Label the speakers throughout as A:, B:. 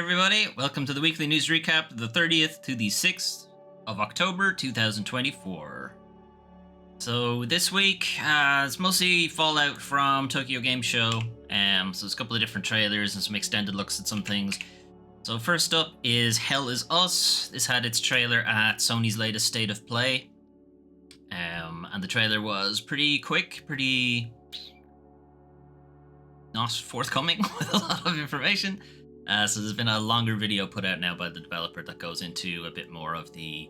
A: everybody. Welcome to the weekly news recap, the 30th to the 6th of October 2024. So this week, it's mostly fallout from Tokyo Game Show. So there's a couple of different trailers and some extended looks at some things. So first up is Hell Is Us. This had its trailer at Sony's latest State of Play. And the trailer was pretty quick, pretty not forthcoming with a lot of information. So there's been a longer video put out now by the developer that goes into a bit more of the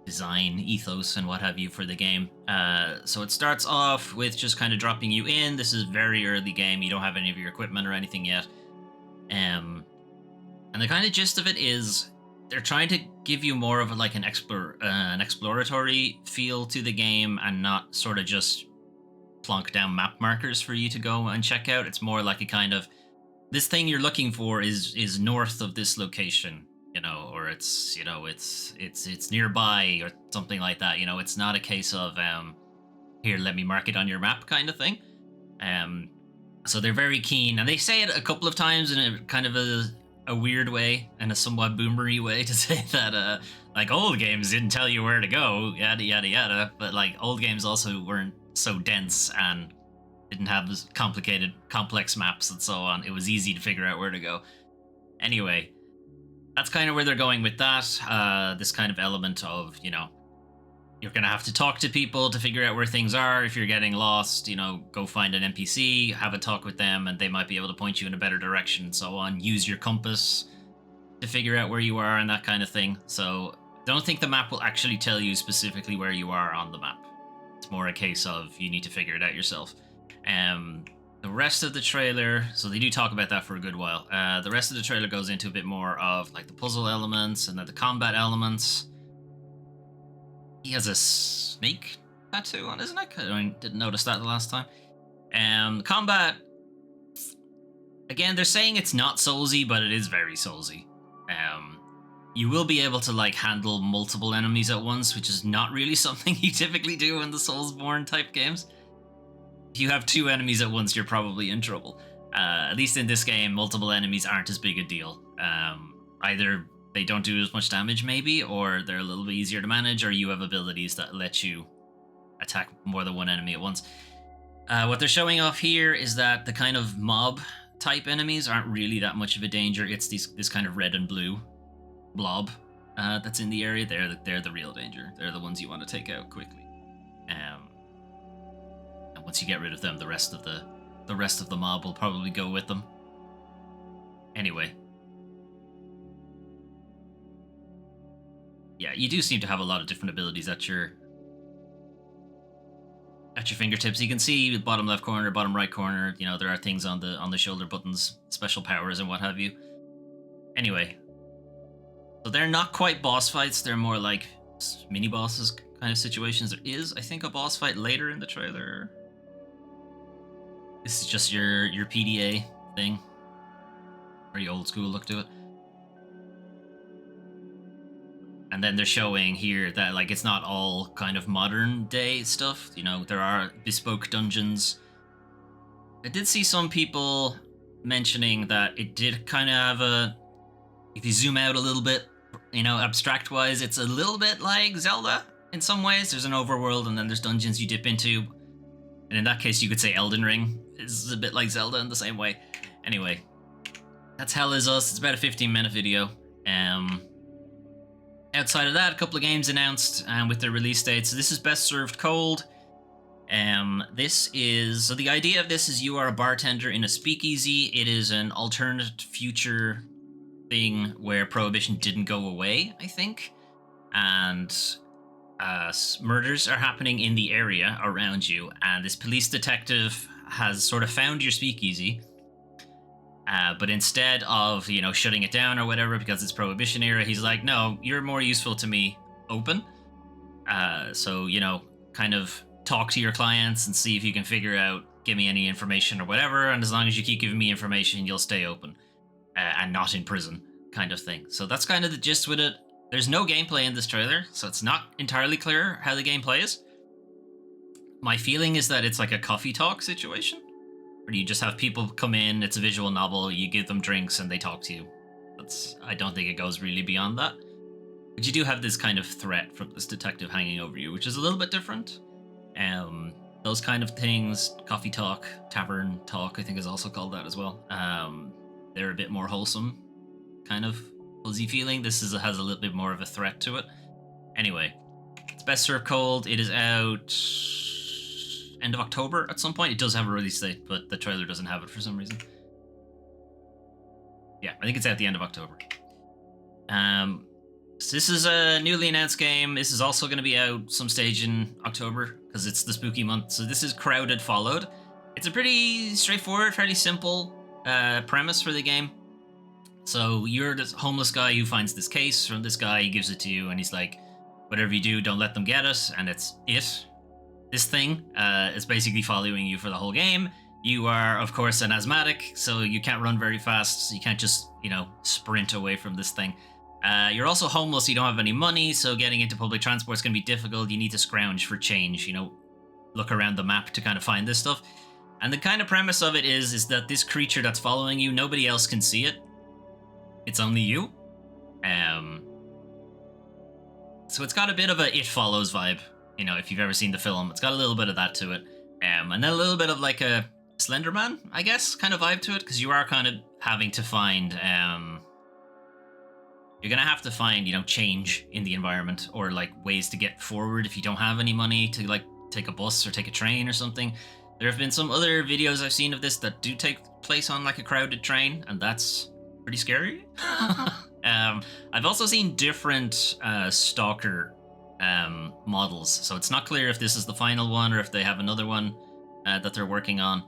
A: design ethos and what have you for the game. So it starts off with just kind of dropping you in. This is very early game. You don't have any of your equipment or anything yet. And the kind of gist of it is they're trying to give you more of like an exploratory feel to the game and not sort of just plonk down map markers for you to go and check out. It's more like a kind of, this thing you're looking for is north of this location, or it's nearby or something like that. It's not a case of here, let me mark it on your map kind of thing. So they're very keen, and they say it a couple of times in a kind of a weird way and a somewhat boomery way to say that like old games didn't tell you where to go, yada yada yada, but like old games also weren't so dense and didn't have this complex maps and so on. It was easy to figure out where to go. Anyway, that's kind of where they're going with that. This kind of element of, you're going to have to talk to people to figure out where things are. If you're getting lost, go find an NPC, have a talk with them, and they might be able to point you in a better direction and so on. Use your compass to figure out where you are and that kind of thing. So don't think the map will actually tell you specifically where you are on the map. It's more a case of you need to figure it out yourself. The rest of the trailer, so they do talk about that for a good while. The rest of the trailer goes into a bit more of like the puzzle elements and then the combat elements. He has a snake tattoo on his neck. I didn't notice that the last time. Combat, again, they're saying it's not Soulsy, but it is very Soulsy. You will be able to like handle multiple enemies at once, which is not really something you typically do in the Soulsborne type games. If you have two enemies at once, you're probably in trouble. At least in this game, multiple enemies aren't as big a deal. Either they don't do as much damage, maybe, or they're a little bit easier to manage, or you have abilities that let you attack more than one enemy at once. What they're showing off here is that the kind of mob-type enemies aren't really that much of a danger. It's this kind of red and blue blob that's in the area. They're the real danger. They're the ones you want to take out quickly. Once you get rid of them, the rest of the mob will probably go with them. Anyway. Yeah, you do seem to have a lot of different abilities at your fingertips. You can see the bottom left corner, bottom right corner, there are things on the shoulder buttons, special powers and what have you. Anyway. So they're not quite boss fights, they're more like mini bosses kind of situations. There is, I think, a boss fight later in the trailer. This is just your PDA thing. Very old school look to it. And then they're showing here that like it's not all kind of modern day stuff. There are bespoke dungeons. I did see some people mentioning that it did kind of have if you zoom out a little bit, abstract wise, it's a little bit like Zelda in some ways. There's an overworld and then there's dungeons you dip into. And in that case, you could say Elden Ring is a bit like Zelda in the same way. Anyway, that's Hell Is Us. It's about a 15-minute video. Outside of that, a couple of games announced with their release dates. So this is Best Served Cold. So the idea of this is you are a bartender in a speakeasy. It is an alternate future thing where Prohibition didn't go away, I think. And murders are happening in the area around you, and this police detective has sort of found your speakeasy, but instead of shutting it down or whatever because it's Prohibition era, he's like, no, you're more useful to me open. So kind of talk to your clients and see if you can figure out, give me any information or whatever, and as long as you keep giving me information, you'll stay open and not in prison kind of thing. So that's kind of the gist with it. There's no gameplay in this trailer, so it's not entirely clear how the game plays. My feeling is that it's like a coffee talk situation, where you just have people come in, it's a visual novel, you give them drinks and they talk to you. I don't think it goes really beyond that. But you do have this kind of threat from this detective hanging over you, which is a little bit different. Those kind of things, coffee talk, tavern talk, I think is also called that as well. They're a bit more wholesome, kind of fuzzy feeling. This has a little bit more of a threat to it. Anyway, it's best served cold. It is out end of October at some point. It does have a release date, but the trailer doesn't have it for some reason. Yeah, I think it's at the end of October. So this is a newly announced game. This is also going to be out some stage in October because it's the spooky month. So this is Crowded Followed. It's a pretty straightforward, fairly simple premise for the game. So you're this homeless guy who finds this case from this guy. He gives it to you, and he's like, "Whatever you do, don't let them get it." And it's it. This thing is basically following you for the whole game. You are, of course, an asthmatic, so you can't run very fast. So you can't just, sprint away from this thing. You're also homeless, so you don't have any money, so getting into public transport is going to be difficult. You need to scrounge for change, look around the map to kind of find this stuff. And the kind of premise of it is that this creature that's following you, nobody else can see it. It's only you. So it's got a bit of a It Follows vibe, if you've ever seen the film. It's got a little bit of that to it. And then a little bit of like a Slenderman, I guess, kind of vibe to it, because you are kind of having to find... You're going to have to find, change in the environment, or like ways to get forward if you don't have any money to like take a bus or take a train or something. There have been some other videos I've seen of this that do take place on like a crowded train, and that's pretty scary. I've also seen different Stalker models, so it's not clear if this is the final one or if they have another one that they're working on,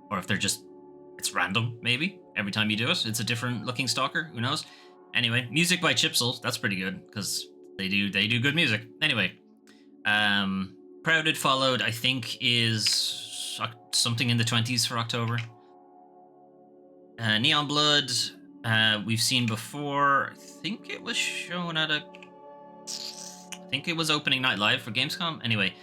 A: or if it's random, maybe. Every time you do it, it's a different looking Stalker, who knows? Anyway, music by Chipsel, that's pretty good, because they do good music. Anyway, Crowded Followed, I think, is something in the 20s for October. Neon Blood, we've seen before. I think it was shown at I think it was opening night live for Gamescom. Anyway,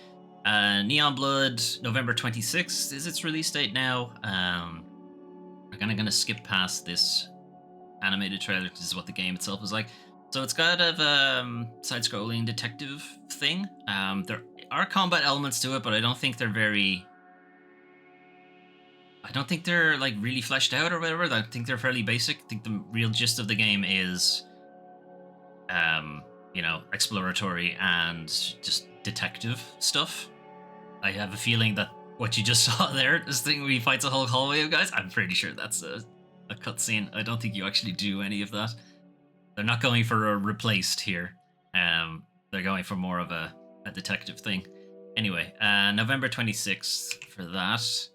A: Neon Blood, November 26th is its release date now. I'm kind of going to skip past this animated trailer because this is what the game itself is like. So it's got a side-scrolling detective thing. There are combat elements to it, but I don't think they're like really fleshed out or whatever. I think they're fairly basic. I think the real gist of the game is, exploratory and just detective stuff. I have a feeling that what you just saw there, this thing where he fights a whole hallway of guys, I'm pretty sure that's a cutscene. I don't think you actually do any of that. They're not going for a replaced here. They're going for more of a detective thing. Anyway, November 26th for that.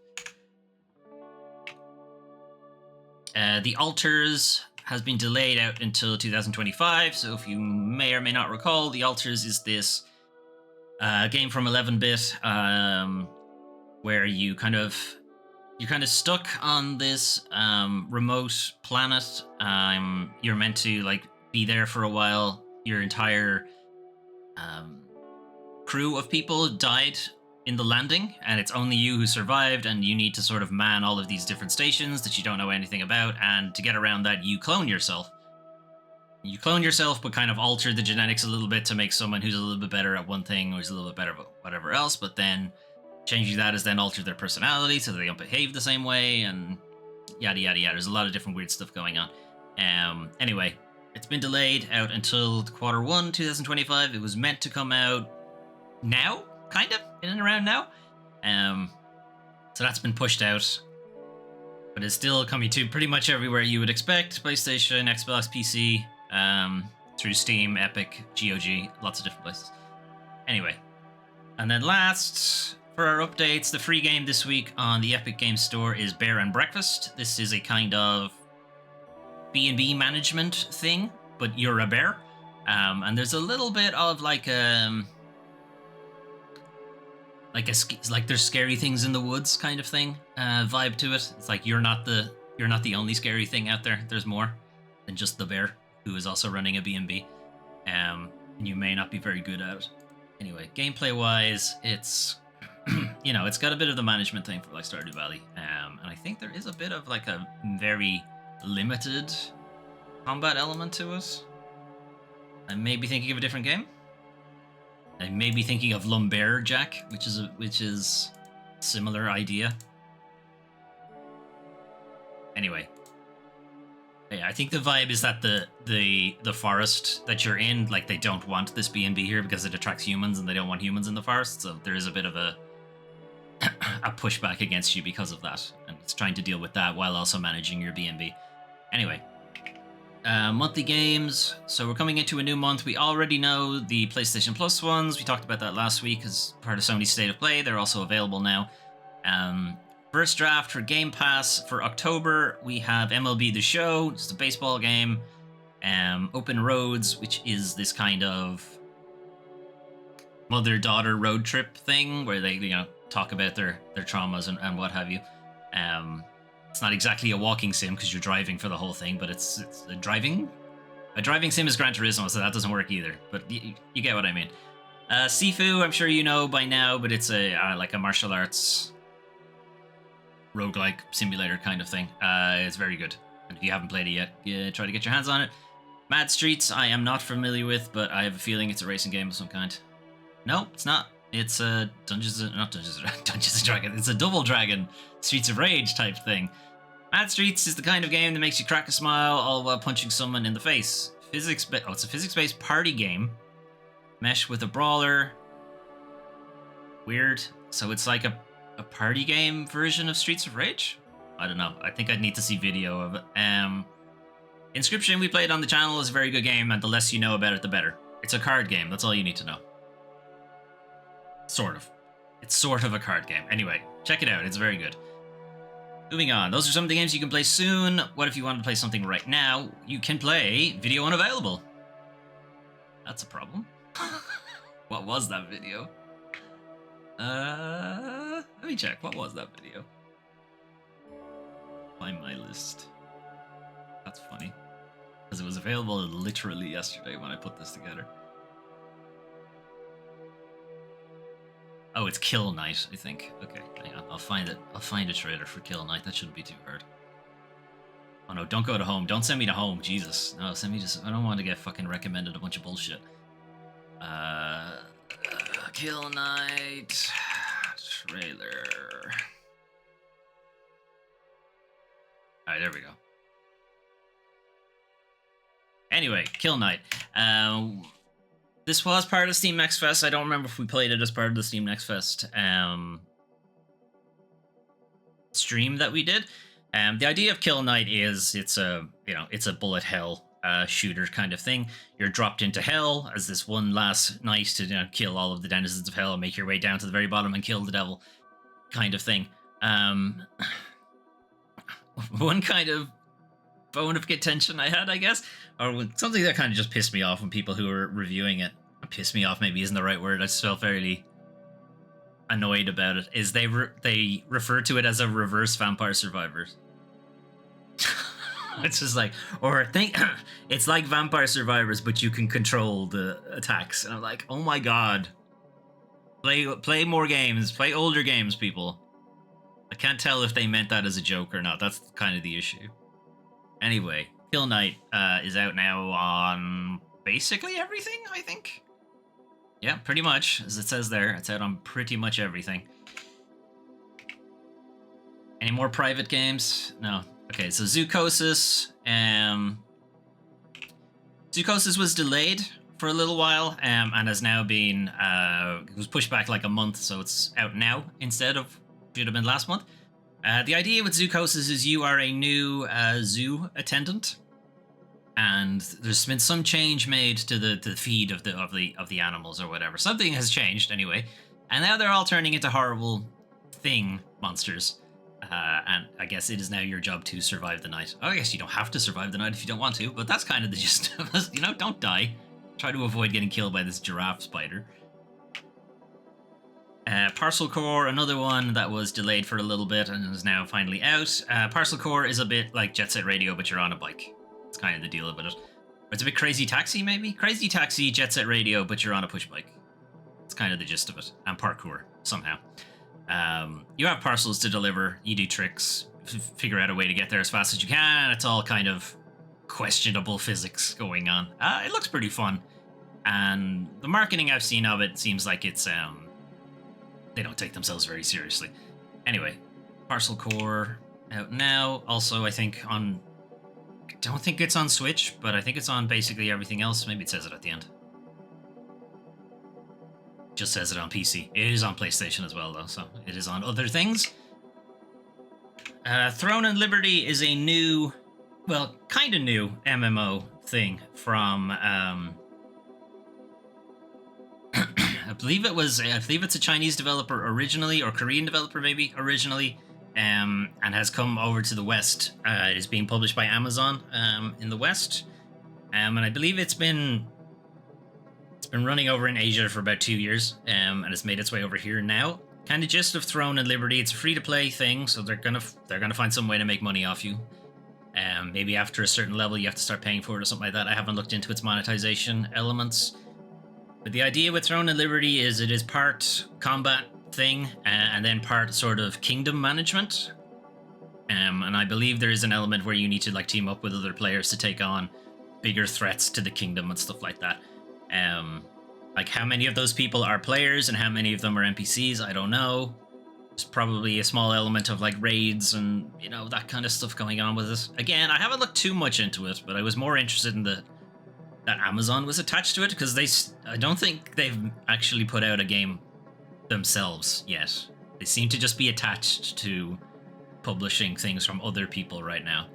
A: The Altars has been delayed out until 2025. So if you may or may not recall, The Altars is this game from 11-bit where you're kind of stuck on this remote planet. You're meant to like be there for a while. Your entire crew of people died in the landing, and it's only you who survived, and you need to sort of man all of these different stations that you don't know anything about, and to get around that, you clone yourself. You clone yourself, but kind of alter the genetics a little bit to make someone who's a little bit better at one thing or who's a little bit better at whatever else, but then changing that is then alter their personality so that they don't behave the same way, and yada yada yada. There's a lot of different weird stuff going on. Anyway, it's been delayed out until Q1 2025. It was meant to come out now, kind of, in and around now. So that's been pushed out. But it's still coming to pretty much everywhere you would expect. PlayStation, Xbox, PC, through Steam, Epic, GOG, lots of different places. Anyway. And then last, for our updates, the free game this week on the Epic Games Store is Bear and Breakfast. This is a kind of B&B management thing, but you're a bear. And there's a little bit of like there's scary things in the woods kind of thing vibe to it. It's like you're not the only scary thing out there. There's more than just the bear who is also running a B&B, and you may not be very good at it. Anyway, gameplay wise, it's it's got a bit of the management thing for like Stardew Valley, and I think there is a bit of like a very limited combat element to it. I may be thinking of a different game. I may be thinking of Lumberjack, which is similar idea. Anyway, yeah, I think the vibe is that the forest that you're in, like they don't want this B&B here because it attracts humans, and they don't want humans in the forest. So there is a bit of a pushback against you because of that, and it's trying to deal with that while also managing your B&B. Anyway. Monthly games. So we're coming into a new month. We already know the PlayStation Plus ones. We talked about that last week as part of Sony's State of Play. They're also available now. First draft for Game Pass for October. We have MLB The Show. It's a baseball game. Open Roads, which is this kind of mother-daughter road trip thing where they, talk about their traumas and what have you. It's not exactly a walking sim because you're driving for the whole thing, but it's a driving sim is Gran Turismo, so that doesn't work either. But you get what I mean. Sifu, I'm sure you know by now, but it's like a martial arts roguelike simulator kind of thing. It's very good, and if you haven't played it yet, try to get your hands on it. Mad Streets, I am not familiar with, but I have a feeling it's a racing game of some kind. No, it's not. It's a Dungeons and Dragons. It's a Double Dragon Streets of Rage type thing. Mad Streets is the kind of game that makes you crack a smile all while punching someone in the face. It's a physics-based party game. Mesh with a brawler. Weird. So it's like a party game version of Streets of Rage? I don't know. I think I'd need to see video of it. Inscription, we played on the channel, is a very good game, and the less you know about it, the better. It's a card game. That's all you need to know. Sort of. It's sort of a card game. Anyway, check it out. It's very good. Moving on. Those are some of the games you can play soon. What if you wanted to play something right now? You can play Video Unavailable. That's a problem. What was that video? Let me check. What was that video? Find my list. That's funny. Because it was available literally yesterday when I put this together. Oh, it's Kill Night, I think. Okay, hang on. I'll find it. I'll find a trailer for Kill Night. That shouldn't be too hard. Oh no, don't go to home. Don't send me to home. Jesus. No, send me just... I don't want to get fucking recommended a bunch of bullshit. Kill Night... trailer... Alright, there we go. Anyway, Kill Night. This was part of Steam Next Fest. I don't remember if we played it as part of the Steam Next Fest stream that we did. The idea of Kill Night is it's a bullet hell shooter kind of thing. You're dropped into hell as this one last night to kill all of the denizens of hell and make your way down to the very bottom and kill the devil kind of thing. One kind of bone of contention I had, I guess, or something that kind of just pissed me off when people who were reviewing it, pissed me off maybe isn't the right word, I just felt fairly annoyed about it, is they refer to it as a reverse Vampire Survivors. It's just like, or think it's like Vampire Survivors, but you can control the attacks. And I'm like, oh my god. Play more games, play older games, people. I can't tell if they meant that as a joke or not. That's kind of the issue. Anyway, Kill Night is out now on basically everything, I think. Yeah, pretty much, as it says there. It's out on pretty much everything. Any more private games? No. Okay, so Zoocosis. Zoocosis was delayed for a little while, and has now been... it was pushed back like a month, so it's out now instead of... should have been last month. The idea with Zoocosis is you are a new zoo attendant, and there's been some change made to the feed of the animals or whatever. Something has changed anyway, and now they're all turning into horrible thing monsters. And I guess it is now your job to survive the night. Oh, I guess you don't have to survive the night if you don't want to, but that's kind of the gist of it. Don't die. Try to avoid getting killed by this giraffe spider. Parcel Core, another one that was delayed for a little bit and is now finally out. Parcel Core is a bit like Jet Set Radio, but you're on a bike. It's kind of the deal about it. It's a bit Crazy Taxi, maybe? Crazy Taxi, Jet Set Radio, but you're on a push bike. It's kind of the gist of it. And parkour, somehow. You have parcels to deliver, you do tricks, figure out a way to get there as fast as you can, and it's all kind of questionable physics going on. It looks pretty fun, and the marketing I've seen of it seems like it's they don't take themselves very seriously. Anyway, Parcel Core out now. Also, I think on. I don't think it's on Switch, but I think it's on basically everything else. Maybe it says it at the end. Just says it on PC. It is on PlayStation as well, though, so it is on other things. Throne and Liberty is a new, well, kind of new MMO thing from. I believe it's a Chinese developer originally, or Korean developer maybe originally, and has come over to the West. It is being published by Amazon in the West, and I believe it's been running over in Asia for about 2 years, and it's made its way over here now. Kind of gist of Throne and Liberty. It's a free-to-play thing, so they're gonna find some way to make money off you. Maybe after a certain level, you have to start paying for it or something like that. I haven't looked into its monetization elements. But the idea with Throne and Liberty is it is part combat thing and then part sort of kingdom management. And I believe there is an element where you need to like team up with other players to take on bigger threats to the kingdom and stuff like that. Like how many of those people are players and how many of them are NPCs, I don't know. There's probably a small element of like raids and, you know, that kind of stuff going on with this. Again, I haven't looked too much into it, but I was more interested in that Amazon was attached to it, because I don't think they've actually put out a game themselves yet. They seem to just be attached to publishing things from other people right now,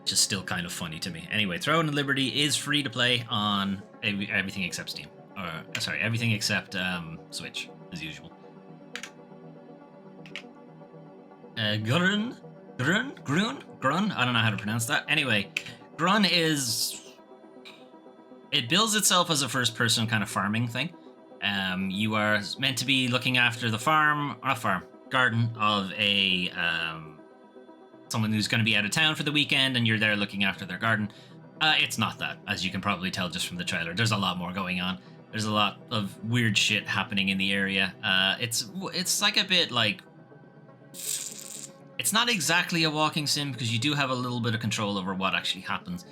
A: which is still kind of funny to me. Anyway, Throne and Liberty is free to play on everything except Steam. Or, sorry, everything except Switch, as usual. Grun? I don't know how to pronounce that. Anyway, Grun is... It bills itself as a first-person kind of farming thing. You are meant to be looking after the garden of a someone who's going to be out of town for the weekend, and you're there looking after their garden. It's not that, as you can probably tell just from the trailer. There's a lot more going on. There's a lot of weird shit happening in the area. It's like a bit like... It's not exactly a walking sim, because you do have a little bit of control over what actually happens.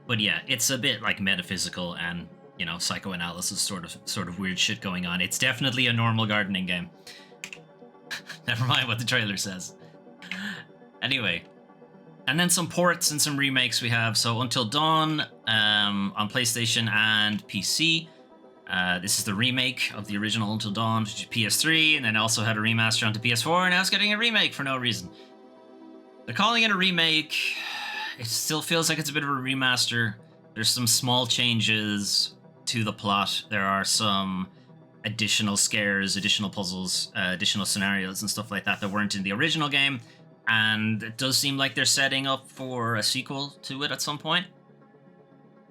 A: But yeah, it's a bit like metaphysical and, you know, psychoanalysis sort of weird shit going on. It's definitely a normal gardening game. Never mind what the trailer says. Anyway, and then some ports and some remakes we have. So Until Dawn on PlayStation and PC. This is the remake of the original Until Dawn, which is PS3, and then also had a remaster onto PS4, and now it's getting a remake for no reason. They're calling it a remake. It still feels like it's a bit of a remaster. There's some small changes to the plot. There are some additional scares, additional puzzles, additional scenarios and stuff like that that weren't in the original game. And it does seem like they're setting up for a sequel to it at some point.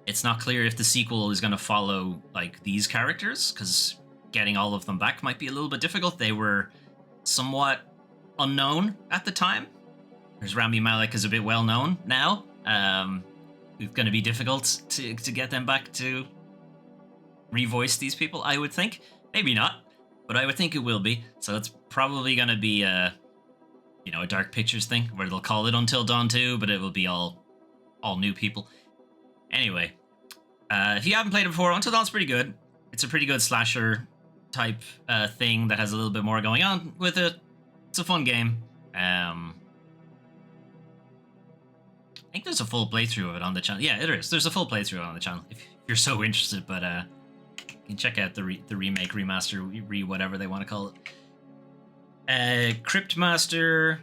A: It's not clear if the sequel is going to follow like these characters, because getting all of them back might be a little bit difficult. They were somewhat unknown at the time. There's Rami Malek is a bit well known now. It's going to be difficult to get them back to revoice these people, I would think. Maybe not, but I would think it will be. So it's probably going to be a Dark Pictures thing where they'll call it Until Dawn 2, but it will be all new people. Anyway, if you haven't played it before, Until Dawn's pretty good. It's a pretty good slasher type thing that has a little bit more going on with it. It's a fun game. I think there's a full playthrough of it on the channel. Yeah, there is. There's a full playthrough on the channel if you're so interested. But you can check out the remake, remaster, whatever they want to call it. Cryptmaster.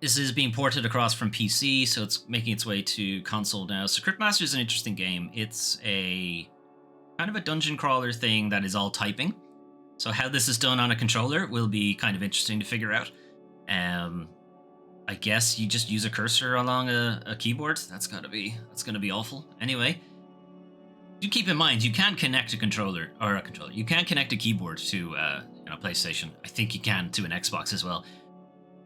A: This is being ported across from PC, so it's making its way to console now. So Cryptmaster is an interesting game. It's a kind of a dungeon crawler thing that is all typing. So how this is done on a controller will be kind of interesting to figure out. I guess you just use a cursor along a keyboard. That's gonna be awful. Anyway, do keep in mind you can connect you can connect a keyboard to PlayStation. I think you can to an Xbox as well.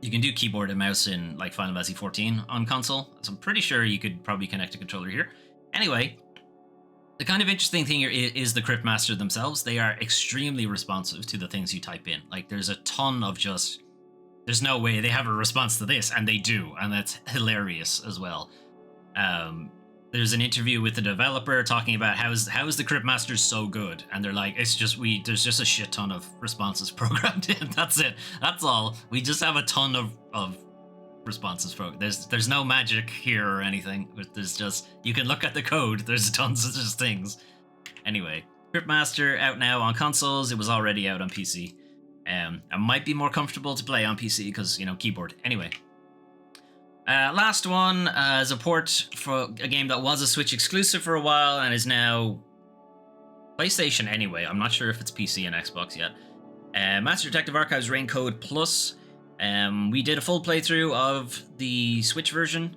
A: You can do keyboard and mouse in like Final Fantasy 14 on console. So I'm pretty sure you could probably connect a controller here. Anyway, the kind of interesting thing here is the Cryptmaster themselves. They are extremely responsive to the things you type in. Like there's a ton of there's no way they have a response to this, and they do, and that's hilarious as well. There's an interview with the developer talking about how is the Crypt Masters so good, and they're like, it's just there's just a shit ton of responses programmed in. That's it. That's all. We just have a ton of responses programmed. There's no magic here or anything. There's just, you can look at the code. There's tons of just things. Anyway, Crypt Master out now on consoles. It was already out on PC. It might be more comfortable to play on PC because, you know, keyboard. Anyway. Last one is a port for a game that was a Switch exclusive for a while and is now PlayStation anyway. I'm not sure if it's PC and Xbox yet. Master Detective Archives Raincode Plus. We did a full playthrough of the Switch version.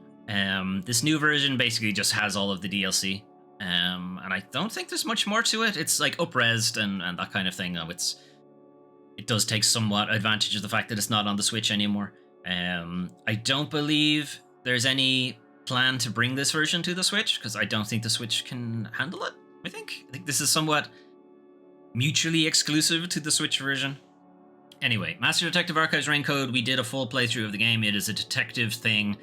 A: This new version basically just has all of the DLC. And I don't think there's much more to it. It's like up-resed and that kind of thing. It does take somewhat advantage of the fact that it's not on the Switch anymore. I don't believe there's any plan to bring this version to the Switch because I don't think the Switch can handle it. I think this is somewhat mutually exclusive to the Switch version. Anyway, Master Detective Archives Raincode, we did a full playthrough of the game. It is a detective thing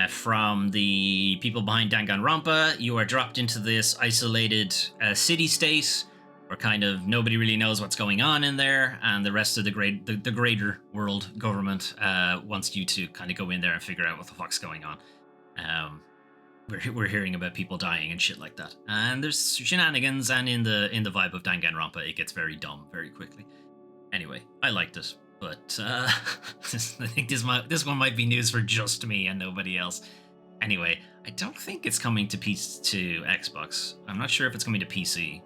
A: from the people behind Danganronpa. You are dropped into this isolated city-state where kind of nobody really knows what's going on in there, and the rest of the greater world government wants you to kind of go in there and figure out what the fuck's going on. We're hearing about people dying and shit like that, and there's shenanigans, and in the vibe of Danganronpa, it gets very dumb very quickly. Anyway, I liked it, but I think this one might be news for just me and nobody else. Anyway, I don't think it's coming to Xbox. I'm not sure if it's coming to PC.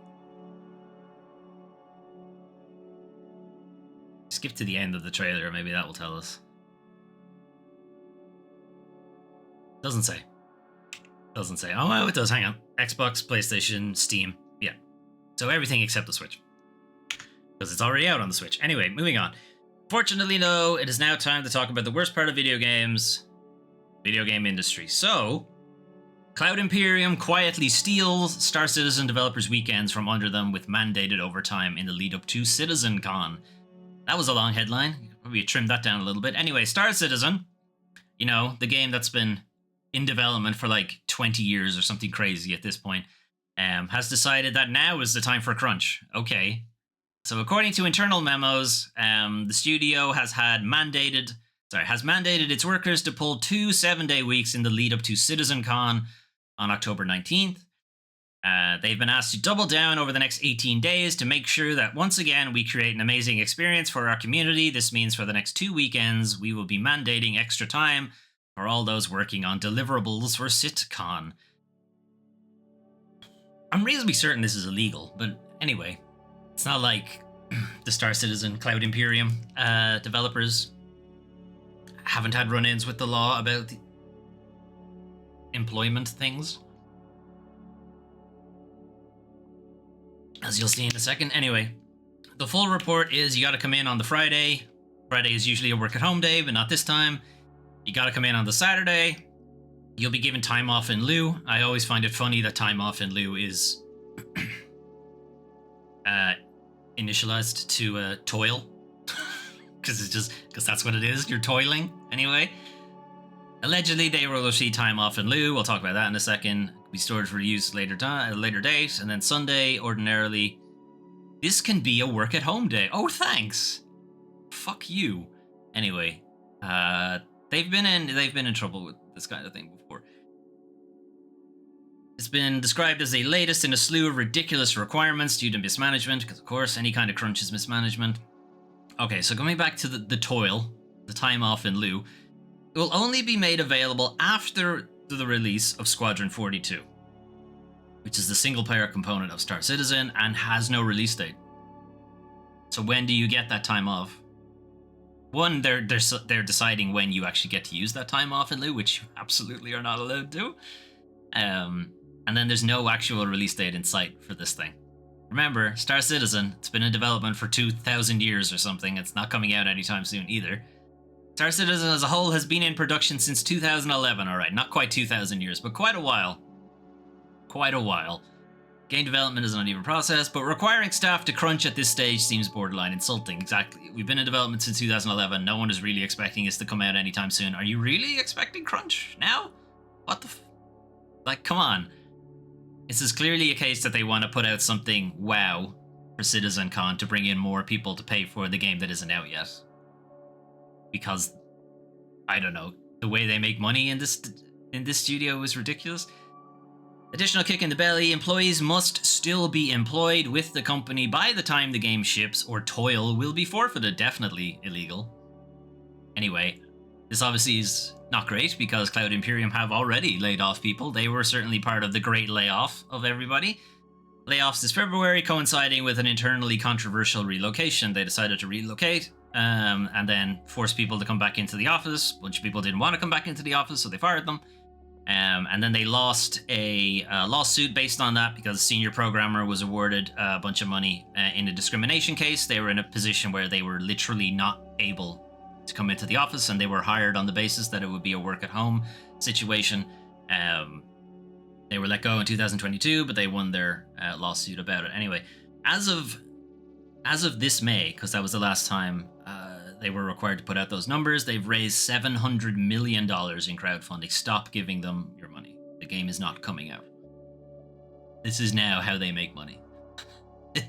A: Skip to the end of the trailer, maybe that will tell us. Doesn't say. Doesn't say. Oh, it does. Hang on. Xbox, PlayStation, Steam. Yeah. So everything except the Switch. Because it's already out on the Switch. Anyway, moving on. Fortunately, though, it is now time to talk about the worst part of video games. Video game industry. So, Cloud Imperium quietly steals Star Citizen developers' weekends from under them with mandated overtime in the lead up to CitizenCon. That was a long headline. Maybe trim that down a little bit. Anyway, Star Citizen, you know, the game that's been in development for like 20 years or something crazy at this point, has decided that now is the time for crunch. Okay. So according to internal memos, the studio has mandated its workers to pull 2 7-day weeks in the lead up to CitizenCon on October 19th. They've been asked to double down over the next 18 days to make sure that once again we create an amazing experience for our community. This means for the next 2 weekends, we will be mandating extra time for all those working on deliverables for CitCon. I'm reasonably certain this is illegal, but anyway, it's not like the Star Citizen Cloud Imperium developers haven't had run-ins with the law about the employment things. As you'll see in a second. Anyway, the full report is you got to come in on the Friday. Friday is usually a work-at-home day, but not this time. You got to come in on the Saturday. You'll be given time off in lieu. I always find it funny that time off in lieu is initialized to toil. Because that's what it is. You're toiling. Anyway. Allegedly, they will receive time off in lieu. We'll talk about that in a second. Be stored for use later date, and then Sunday ordinarily. This can be a work at home day. Oh, thanks. Fuck you. Anyway, they've been in trouble with this kind of thing before. It's been described as the latest in a slew of ridiculous requirements due to mismanagement, because of course any kind of crunch is mismanagement. Okay, so going back to the toil, the time off in lieu. It will only be made available after the release of Squadron 42, which is the single-player component of Star Citizen and has no release date. So when do you get that time off? One, they're deciding when you actually get to use that time off in lieu, which you absolutely are not allowed to. And then there's no actual release date in sight for this thing. Remember, Star Citizen, it's been in development for 2,000 years or something. It's not coming out anytime soon either. Star Citizen as a whole has been in production since 2011, alright, not quite 2,000 years, but quite a while. Quite a while. Game development is an uneven process, but requiring staff to crunch at this stage seems borderline insulting. Exactly. We've been in development since 2011, no one is really expecting us to come out anytime soon. Are you really expecting crunch now? What the Like, come on. This is clearly a case that they want to put out something wow for CitizenCon to bring in more people to pay for the game that isn't out yet. Because, I don't know, the way they make money in this studio is ridiculous. Additional kick in the belly, employees must still be employed with the company by the time the game ships, or toil will be forfeited. Definitely illegal. Anyway, this obviously is not great because Cloud Imperium have already laid off people. They were certainly part of the great layoff of everybody. Layoffs this February, coinciding with an internally controversial relocation. They decided to relocate and then force people to come back into the office. A bunch of people didn't want to come back into the office, so they fired them. And then they lost a lawsuit based on that because a senior programmer was awarded a bunch of money in a discrimination case. They were in a position where they were literally not able to come into the office, and they were hired on the basis that it would be a work-at-home situation. They were let go in 2022, but they won their lawsuit about it. Anyway, as of this May, because that was the last time they were required to put out those numbers, they've raised $700 million in crowdfunding. Stop giving them your money. The game is not coming out. This is now how they make money.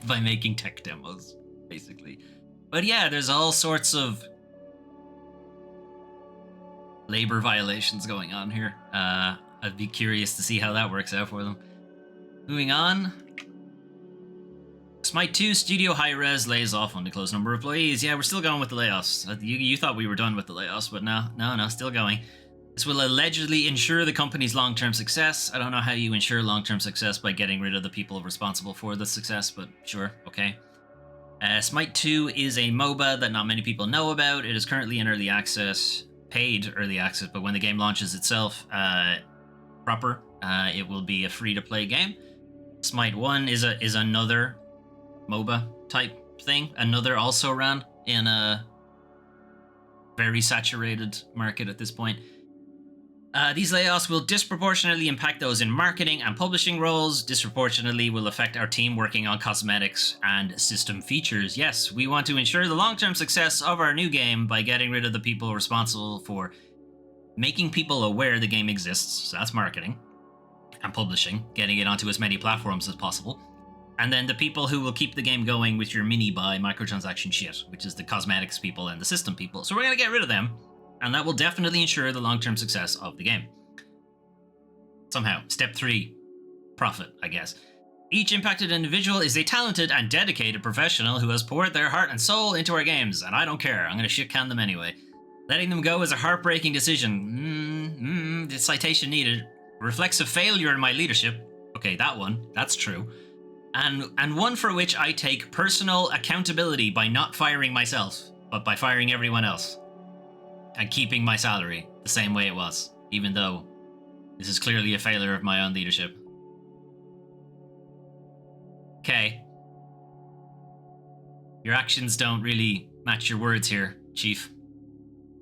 A: By making tech demos, basically. But yeah, there's all sorts of labor violations going on here. I'd be curious to see how that works out for them. Moving on. Smite 2 Studio Hi-Rez lays off on the close number of employees. Yeah, we're still going with the layoffs. You thought we were done with the layoffs, but no, still going. This will allegedly ensure the company's long-term success. I don't know how you ensure long-term success by getting rid of the people responsible for the success, but sure, okay. Smite 2 is a MOBA that not many people know about. It is currently in early access, paid early access, but when the game launches itself proper, it will be a free-to-play game. Smite 1 is another MOBA type thing, another also ran in a very saturated market at this point. These layoffs will disproportionately impact those in marketing and publishing roles. Disproportionately will affect our team working on cosmetics and system features. Yes, we want to ensure the long-term success of our new game by getting rid of the people responsible for making people aware the game exists. So that's marketing and publishing, getting it onto as many platforms as possible. And then the people who will keep the game going with your mini-buy microtransaction shit, which is the cosmetics people and the system people. So we're going to get rid of them, and that will definitely ensure the long-term success of the game. Somehow. Step 3. Profit, I guess. Each impacted individual is a talented and dedicated professional who has poured their heart and soul into our games, and I don't care. I'm going to shit-can them anyway. Letting them go is a heartbreaking decision. The citation needed. Reflects a failure in my leadership. Okay, that one. That's true. And one for which I take personal accountability by not firing myself, but by firing everyone else. And keeping my salary the same way it was, even though this is clearly a failure of my own leadership. Okay. Your actions don't really match your words here, Chief.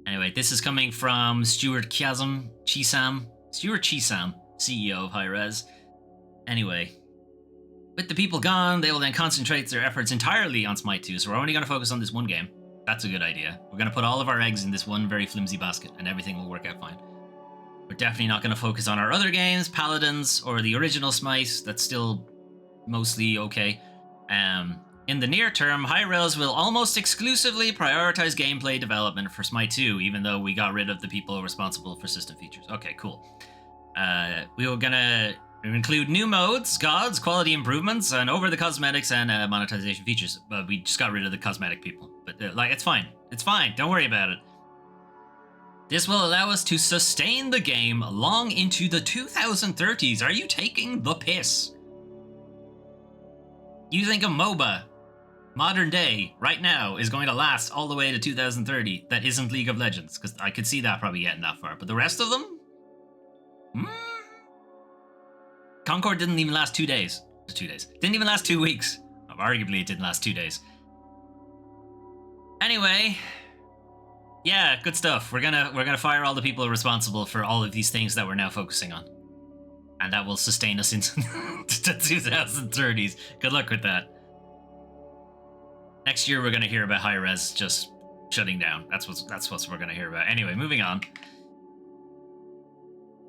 A: Anyway, this is coming from Stuart Chisam, CEO of Hi-Rez. Anyway. With the people gone, they will then concentrate their efforts entirely on Smite 2, so we're only going to focus on this one game. That's a good idea. We're going to put all of our eggs in this one very flimsy basket, and everything will work out fine. We're definitely not going to focus on our other games, Paladins, or the original Smite. That's still mostly okay. In the near term, Hi-Rez will almost exclusively prioritize gameplay development for Smite 2, even though we got rid of the people responsible for system features. Okay, cool. We were going to include new modes, gods, quality improvements, and over the cosmetics and monetization features. But we just got rid of the cosmetic people. But it's fine. It's fine. Don't worry about it. This will allow us to sustain the game long into the 2030s. Are you taking the piss? You think a MOBA, modern day, right now, is going to last all the way to 2030 that isn't League of Legends? Because I could see that probably getting that far. But the rest of them? Concord didn't even last 2 days. 2 days. Didn't even last 2 weeks. Arguably, it didn't last 2 days. Anyway, yeah, good stuff. We're gonna fire all the people responsible for all of these things that we're now focusing on, and that will sustain us into the 2030s. Good luck with that. Next year, we're gonna hear about Hi-Rez just shutting down. That's what we're gonna hear about. Anyway, moving on.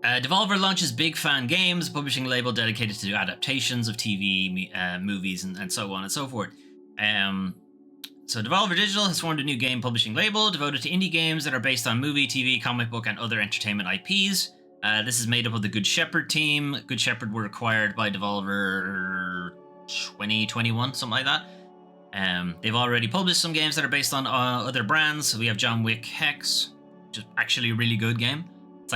A: Devolver launches Big Fan Games, a publishing label dedicated to adaptations of TV, movies, and so on and so forth. So Devolver Digital has formed a new game publishing label devoted to indie games that are based on movie, TV, comic book, and other entertainment IPs. This is made up of the Good Shepherd team. Good Shepherd were acquired by Devolver 2021, something like that. They've already published some games that are based on other brands. So we have John Wick Hex, which is actually a really good game. It's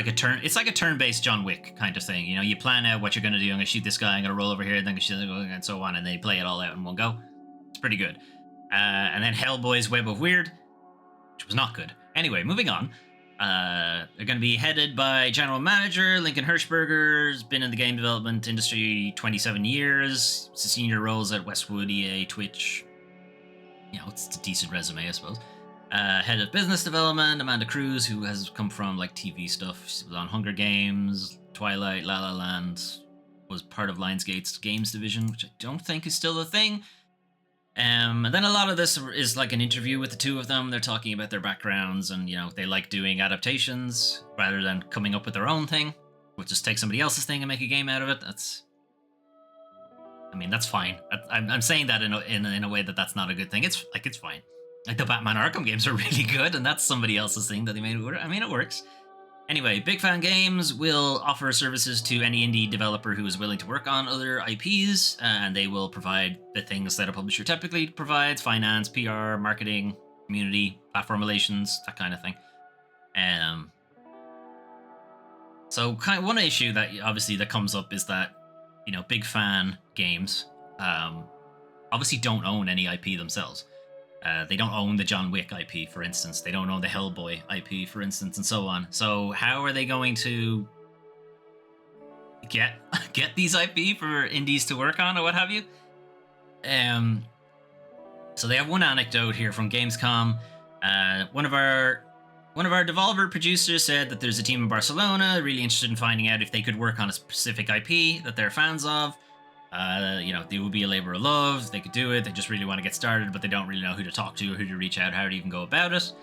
A: like a turn-based John Wick kind of thing. You know, you plan out what you're going to do. I'm going to shoot this guy. I'm going to roll over here, then I'm going to shoot, and so on, and they play it all out in one go. It's pretty good. And then Hellboy's Web of Weird, which was not good. Anyway, moving on. They're going to be headed by general manager Lincoln Hirschberger. Has been in the game development industry 27 years. Senior roles at Westwood, EA, Twitch. You know, it's a decent resume, I suppose. Head of business development, Amanda Cruz, who has come from like TV stuff. She was on Hunger Games, Twilight, La La Land, was part of Lionsgate's games division, which I don't think is still a thing. And then a lot of this is like an interview with the two of them. They're talking about their backgrounds and, you know, they like doing adaptations rather than coming up with their own thing. We'll just take somebody else's thing and make a game out of it. That's fine. I'm saying that in a way that's not a good thing. It's fine. Like the Batman Arkham games are really good, and that's somebody else's thing that they made. I mean, it works. Anyway, Big Fan Games will offer services to any indie developer who is willing to work on other IPs, and they will provide the things that a publisher typically provides: finance, PR, marketing, community, platform relations, that kind of thing. So kind of one issue that obviously that comes up is that, you know, Big Fan Games obviously don't own any IP themselves. They don't own the John Wick IP, for instance. They don't own the Hellboy IP, for instance, and so on. So how are they going to get these IP for indies to work on or what have you? So they have one anecdote here from Gamescom. One of our Devolver producers said that there's a team in Barcelona really interested in finding out if they could work on a specific IP that they're fans of. You know, they would be a labor of love. They could do it. They just really want to get started, but they don't really know who to talk to or who to reach out, how to even go about it.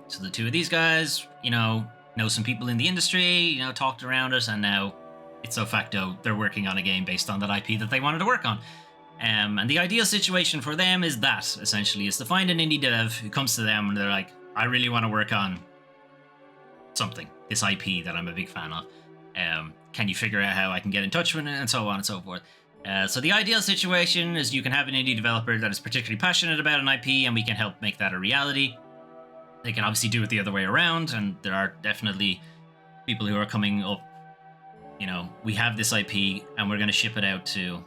A: So the two of these guys, you know some people in the industry, you know, talked around it, and now ipso facto, they're working on a game based on that IP that they wanted to work on. And the ideal situation for them is that, essentially, is to find an indie dev who comes to them and they're like, I really want to work on something, this IP that I'm a big fan of. Can you figure out how I can get in touch with it, and so on and so forth. So the ideal situation is you can have an indie developer that is particularly passionate about an IP, and we can help make that a reality. They can obviously do it the other way around, and there are definitely people who are coming up, you know, we have this IP and we're going to ship it out to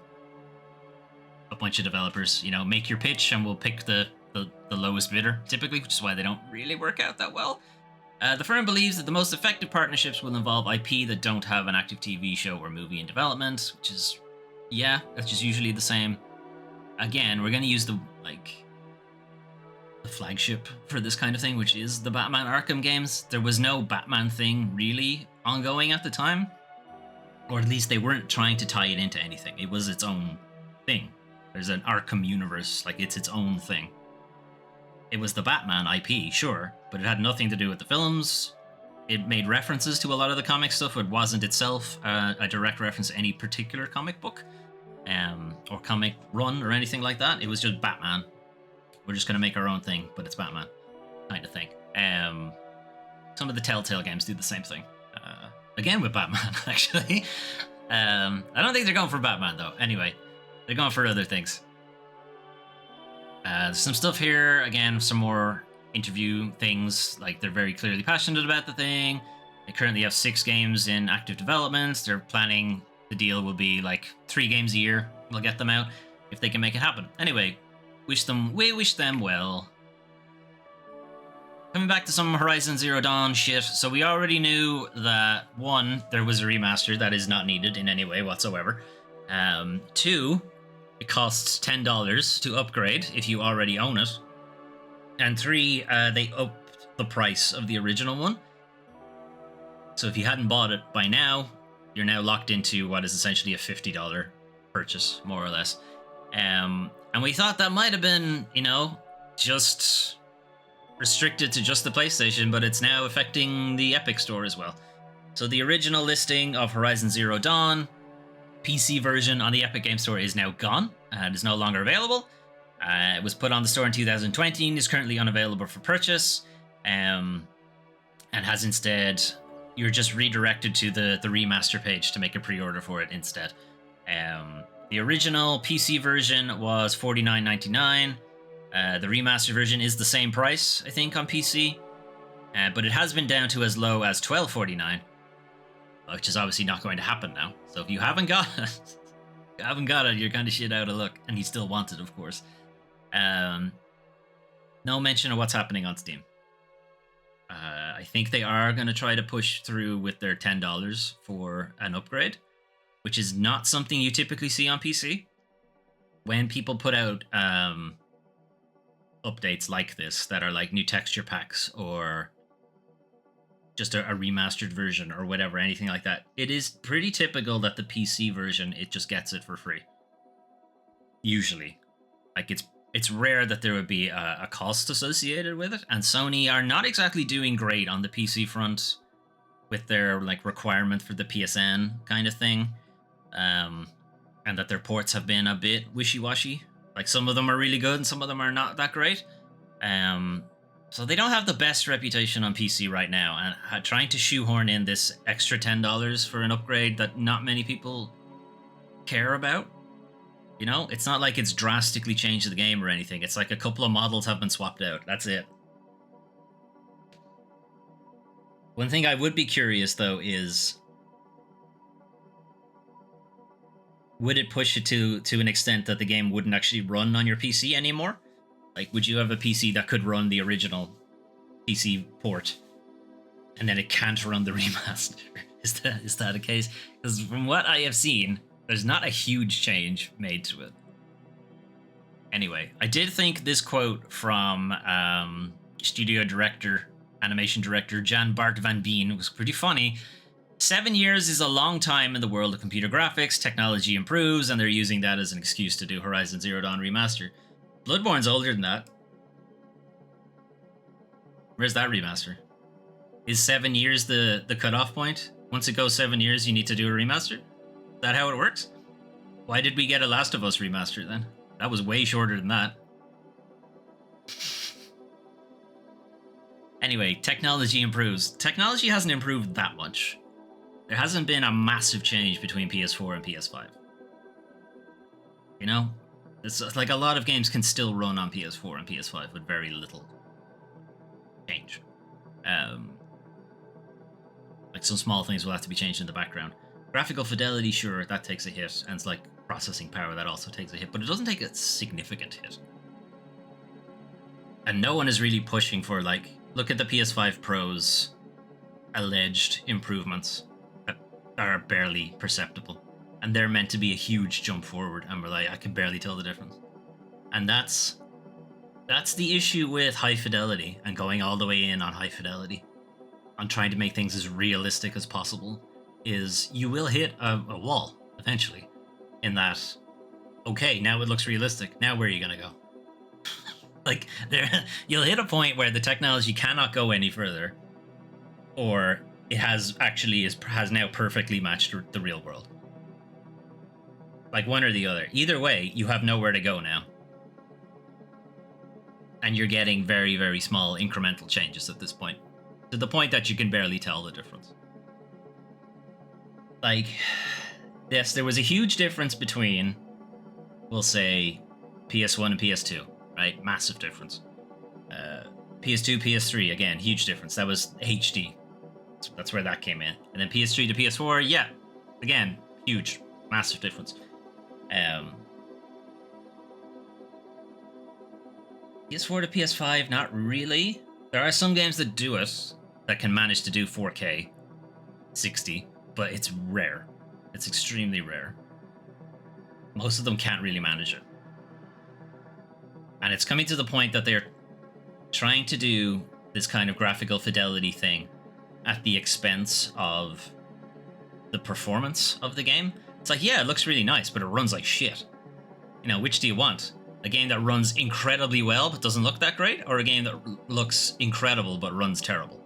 A: a bunch of developers. You know, make your pitch and we'll pick the lowest bidder, typically, which is why they don't really work out that well. The firm believes that the most effective partnerships will involve IP that don't have an active TV show or movie in development, which is, yeah, that's just usually the same. Again, we're going to use the flagship for this kind of thing, which is the Batman Arkham games. There was no Batman thing really ongoing at the time, or at least they weren't trying to tie it into anything. It was its own thing. There's an Arkham universe, like it's its own thing. It was the Batman IP, sure, but it had nothing to do with the films. It made references to a lot of the comic stuff. It wasn't itself a direct reference to any particular comic book or comic run or anything like that. It was just Batman. We're just going to make our own thing, but it's Batman kind of thing. Some of the Telltale games do the same thing. Again with Batman, actually. I don't think they're going for Batman, though. Anyway, they're going for other things. There's some stuff here, again, some more interview things, like they're very clearly passionate about the thing. They currently have 6 games in active development. They're planning, the deal will be like 3 games a year. We'll get them out if they can make it happen. Anyway, we wish them well. Coming back to some Horizon Zero Dawn shit. So we already knew that 1, there was a remaster that is not needed in any way whatsoever. 2, it costs $10 to upgrade if you already own it. And 3, they upped the price of the original one. So if you hadn't bought it by now, you're now locked into what is essentially a $50 purchase, more or less. And we thought that might have been, you know, just restricted to just the PlayStation, but it's now affecting the Epic Store as well. So the original listing of Horizon Zero Dawn PC version on the Epic Game Store is now gone and is no longer available. It was put on the store in 2020 and is currently unavailable for purchase. And has instead, you're just redirected to the remaster page to make a pre-order for it instead. The original PC version was $49.99. The remaster version is the same price, I think, on PC, but it has been down to as low as $12.49, which is obviously not going to happen now. So if you haven't got it, you're kind of shit out of luck, and you still want it, of course. No mention of what's happening on Steam. I think they are going to try to push through with their $10 for an upgrade, which is not something you typically see on PC. When people put out updates like this that are like new texture packs or just a remastered version or whatever, anything like that, it is pretty typical that the PC version, it just gets it for free. Usually. Like, it's rare that there would be a cost associated with it, and Sony are not exactly doing great on the PC front with their like requirement for the PSN kind of thing, and that their ports have been a bit wishy-washy. Like, some of them are really good and some of them are not that great. So they don't have the best reputation on PC right now, and trying to shoehorn in this extra $10 for an upgrade that not many people care about. You know, it's not like it's drastically changed the game or anything. It's like a couple of models have been swapped out. That's it. One thing I would be curious, though, is would it push it to an extent that the game wouldn't actually run on your PC anymore? Like, would you have a PC that could run the original PC port, and then it can't run the remaster? Is that a case? Because from what I have seen, there's not a huge change made to it. Anyway, I did think this quote from studio director, animation director Jan Bart van Bien was pretty funny. 7 years is a long time in the world of computer graphics. Technology improves, and they're using that as an excuse to do Horizon Zero Dawn Remaster. Bloodborne's older than that. Where's that remaster? Is 7 years the cutoff point? Once it goes 7 years, you need to do a remaster? Is that how it works? Why did we get a Last of Us remaster then? That was way shorter than that. Anyway, technology improves. Technology hasn't improved that much. There hasn't been a massive change between PS4 and PS5. You know? It's like a lot of games can still run on PS4 and PS5 with very little change. Like, some small things will have to be changed in the background. Graphical fidelity, sure, that takes a hit, and it's like processing power, that also takes a hit, but it doesn't take a significant hit. And no one is really pushing for, like, look at the PS5 Pro's alleged improvements that are barely perceptible. And they're meant to be a huge jump forward, and we're like, I can barely tell the difference. And that's the issue with high fidelity and going all the way in on high fidelity, on trying to make things as realistic as possible, is you will hit a wall eventually. In that, okay, now it looks realistic. Now where are you gonna go? Like, you'll hit a point where the technology cannot go any further, or it has now perfectly matched the real world. Like, one or the other. Either way, you have nowhere to go now. And you're getting very, very small incremental changes at this point, to the point that you can barely tell the difference. Like, yes, there was a huge difference between, we'll say, PS1 and PS2, right? Massive difference. PS2, PS3, again, huge difference. That was HD. That's where that came in. And then PS3 to PS4, yeah, again, huge, massive difference. PS4 to PS5, not really. There are some games that do it, that can manage to do 4K 60, but it's rare. It's extremely rare. Most of them can't really manage it. And it's coming to the point that they're trying to do this kind of graphical fidelity thing at the expense of the performance of the game. It's like, yeah, it looks really nice, but it runs like shit. You know, which do you want? A game that runs incredibly well but doesn't look that great, or a game that looks incredible but runs terrible?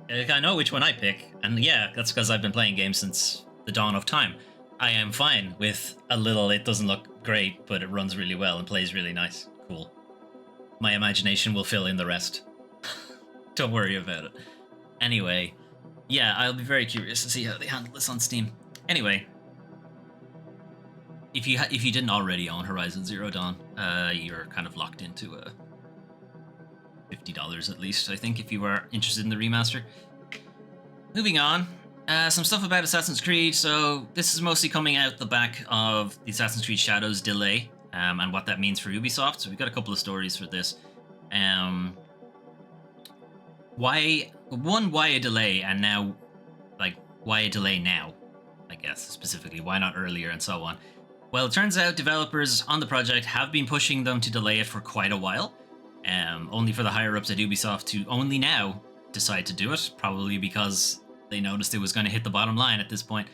A: I know which one I pick, and yeah, that's because I've been playing games since the dawn of time. I am fine with a little, it doesn't look great, but it runs really well and plays really nice. Cool. My imagination will fill in the rest. Don't worry about it. Anyway, yeah, I'll be very curious to see how they handle this on Steam. Anyway, if you didn't already own Horizon Zero Dawn, you're kind of locked into a $50 at least, I think, if you are interested in the remaster. Moving on, some stuff about Assassin's Creed. So this is mostly coming out the back of the Assassin's Creed Shadows delay, and what that means for Ubisoft. So we've got a couple of stories for this. Why a delay, and now, like, why a delay now? I guess specifically, why not earlier, and so on. Well, it turns out developers on the project have been pushing them to delay it for quite a while. Only for the higher-ups at Ubisoft to only now decide to do it, probably because they noticed it was going to hit the bottom line at this point.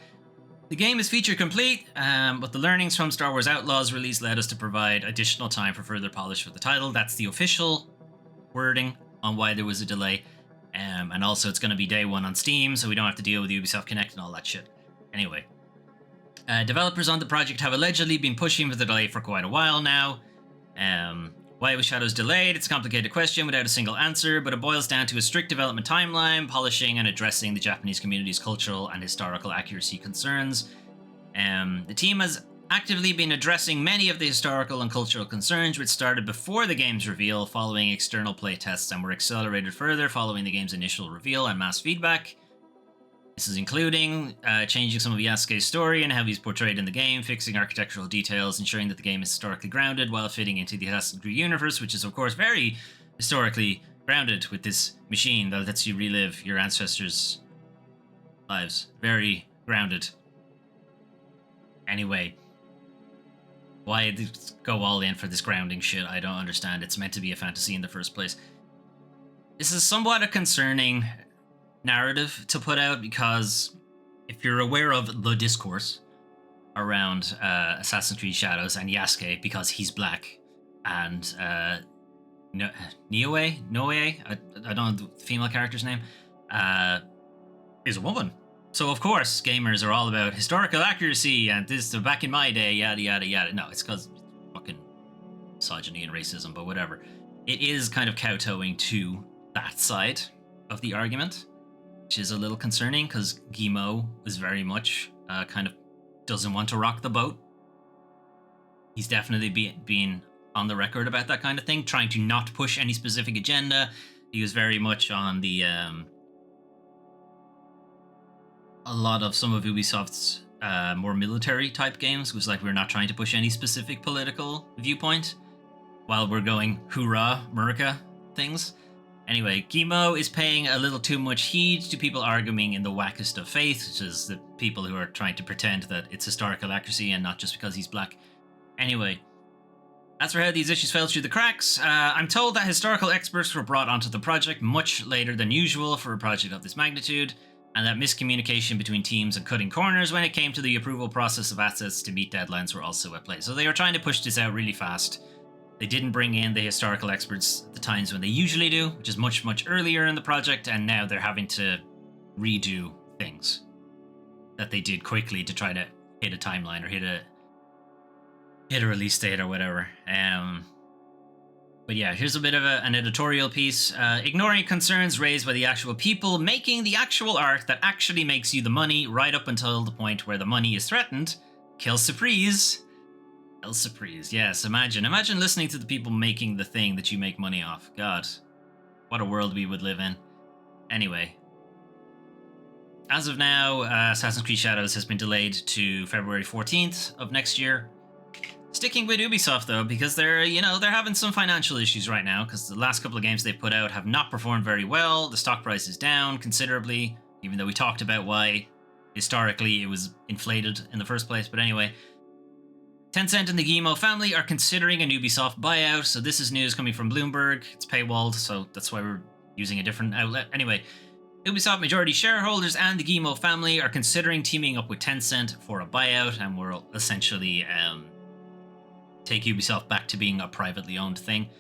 A: The game is feature complete, but the learnings from Star Wars Outlaws release led us to provide additional time for further polish for the title. That's the official wording on why there was a delay. And also it's going to be day one on Steam, so we don't have to deal with Ubisoft Connect and all that shit. Anyway, developers on the project have allegedly been pushing for the delay for quite a while now. Why was Shadows delayed? It's a complicated question without a single answer, but it boils down to a strict development timeline, polishing and addressing the Japanese community's cultural and historical accuracy concerns. The team has actively been addressing many of the historical and cultural concerns, which started before the game's reveal, following external playtests, and were accelerated further following the game's initial reveal and mass feedback. This is including changing some of Yasuke's story and how he's portrayed in the game, fixing architectural details, ensuring that the game is historically grounded while fitting into the Assassin's Creed universe, which is, of course, very historically grounded with this machine that lets you relive your ancestors' lives. Very grounded. Anyway, why go all in for this grounding shit? I don't understand. It's meant to be a fantasy in the first place. This is somewhat a concerning narrative to put out, because if you're aware of the discourse around Assassin's Creed Shadows and Yasuke, because he's black, and Noe, I don't know the female character's name, is a woman. So of course gamers are all about historical accuracy and this back in my day, yada yada yada. No, it's because fucking misogyny and racism, but whatever. It is kind of kowtowing to that side of the argument, which is a little concerning, because Guillemot is very much kind of doesn't want to rock the boat. He's definitely been on the record about that kind of thing, trying to not push any specific agenda. He was very much on the a lot of some of Ubisoft's more military type games, was like, we're not trying to push any specific political viewpoint while we're going hoorah America things. Anyway, Guillemot is paying a little too much heed to people arguing in the wackest of faith, which is the people who are trying to pretend that it's historical accuracy and not just because he's black. Anyway, as for how these issues fell through the cracks, I'm told that historical experts were brought onto the project much later than usual for a project of this magnitude, and that miscommunication between teams and cutting corners when it came to the approval process of assets to meet deadlines were also at play. So they were trying to push this out really fast. They didn't bring in the historical experts at the times when they usually do, which is much, much earlier in the project, and now they're having to redo things that they did quickly to try to hit a timeline or hit a release date or whatever. But yeah, here's a bit of an editorial piece. Ignoring concerns raised by the actual people making the actual art that actually makes you the money right up until the point where the money is threatened. Kill surprise. El Surprise, yes, imagine listening to the people making the thing that you make money off. God, what a world we would live in. Anyway, as of now, Assassin's Creed Shadows has been delayed to February 14th of next year. Sticking with Ubisoft though, because they're having some financial issues right now, because the last couple of games they put out have not performed very well. The stock price is down considerably, even though we talked about why historically it was inflated in the first place. But anyway, Tencent and the Guillemot family are considering an Ubisoft buyout, so this is news coming from Bloomberg. It's paywalled, so that's why we're using a different outlet. Anyway, Ubisoft majority shareholders and the Guillemot family are considering teaming up with Tencent for a buyout, and will essentially take Ubisoft back to being a privately owned thing.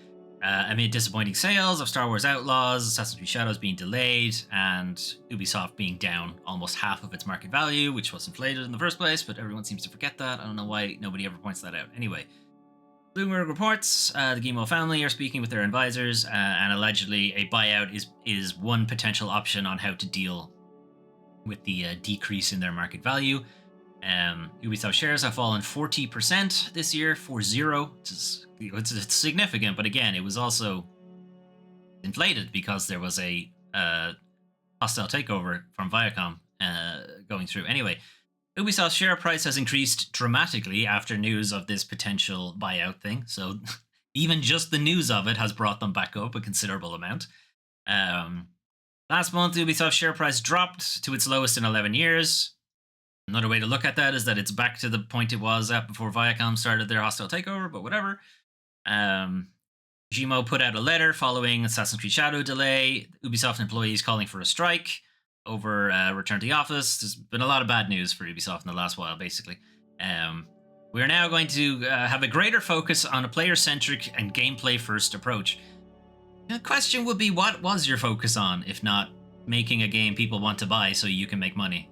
A: Amid disappointing sales of Star Wars Outlaws, Assassin's Creed Shadows being delayed, and Ubisoft being down almost half of its market value, which was inflated in the first place, but everyone seems to forget that. I don't know why nobody ever points that out. Anyway, Bloomberg reports the Guillemot family are speaking with their advisors, and allegedly a buyout is one potential option on how to deal with the decrease in their market value. Ubisoft shares have fallen 40% this year, 40. It's significant, but again, it was also inflated because there was a hostile takeover from Viacom going through. Anyway, Ubisoft's share price has increased dramatically after news of this potential buyout thing. So even just the news of it has brought them back up a considerable amount. Last month, Ubisoft's share price dropped to its lowest in 11 years. Another way to look at that is that it's back to the point it was at before Viacom started their hostile takeover, but whatever. Guillemot put out a letter following Assassin's Creed Shadow delay, Ubisoft employees calling for a strike over return to the office. There's been a lot of bad news for Ubisoft in the last while, basically. We are now going to have a greater focus on a player-centric and gameplay-first approach. The question would be, what was your focus on, if not making a game people want to buy so you can make money?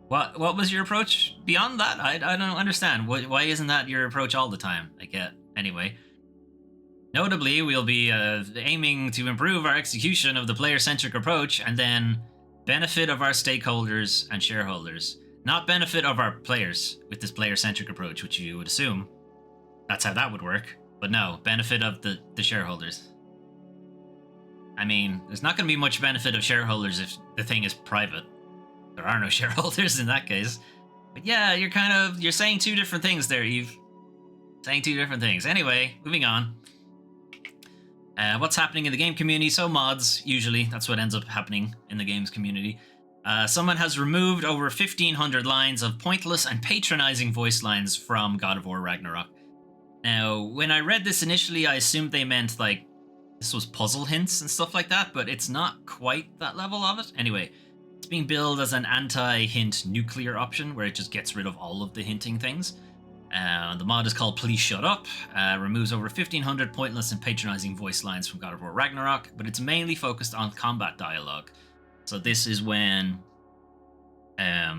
A: What was your approach beyond that? I don't understand. Why isn't that your approach all the time? I get. Anyway. Notably, we'll be aiming to improve our execution of the player-centric approach and then benefit of our stakeholders and shareholders. Not benefit of our players with this player-centric approach, which you would assume that's how that would work. But no, benefit of the shareholders. I mean, there's not going to be much benefit of shareholders if the thing is private. There are no shareholders in that case. But yeah, you're saying two different things there, Eve. Saying two different things. Anyway, moving on. What's happening in the game community? So mods, usually, that's what ends up happening in the games community. Someone has removed over 1,500 lines of pointless and patronizing voice lines from God of War Ragnarok. Now, when I read this initially, I assumed they meant, like, this was puzzle hints and stuff like that, but it's not quite that level of it. Anyway, it's being billed as an anti-hint nuclear option, where it just gets rid of all of the hinting things. The mod is called Please Shut Up, removes over 1,500 pointless and patronizing voice lines from God of War Ragnarok, but it's mainly focused on combat dialogue. So this is when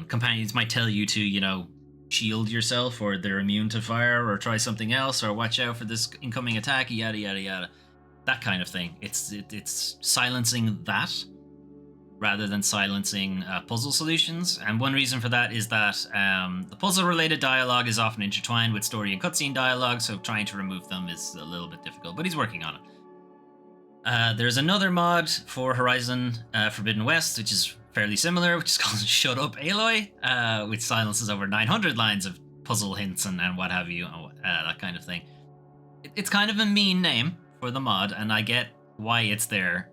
A: companions might tell you to, shield yourself, or they're immune to fire, or try something else, or watch out for this incoming attack, yada yada yada. That kind of thing. It's silencing that rather than silencing puzzle solutions. And one reason for that is that the puzzle-related dialogue is often intertwined with story and cutscene dialogue, so trying to remove them is a little bit difficult, but he's working on it. There's another mod for Horizon Forbidden West, which is fairly similar, which is called Shut Up Aloy, which silences over 900 lines of puzzle hints and what have you, that kind of thing. It's kind of a mean name for the mod, and I get why it's there.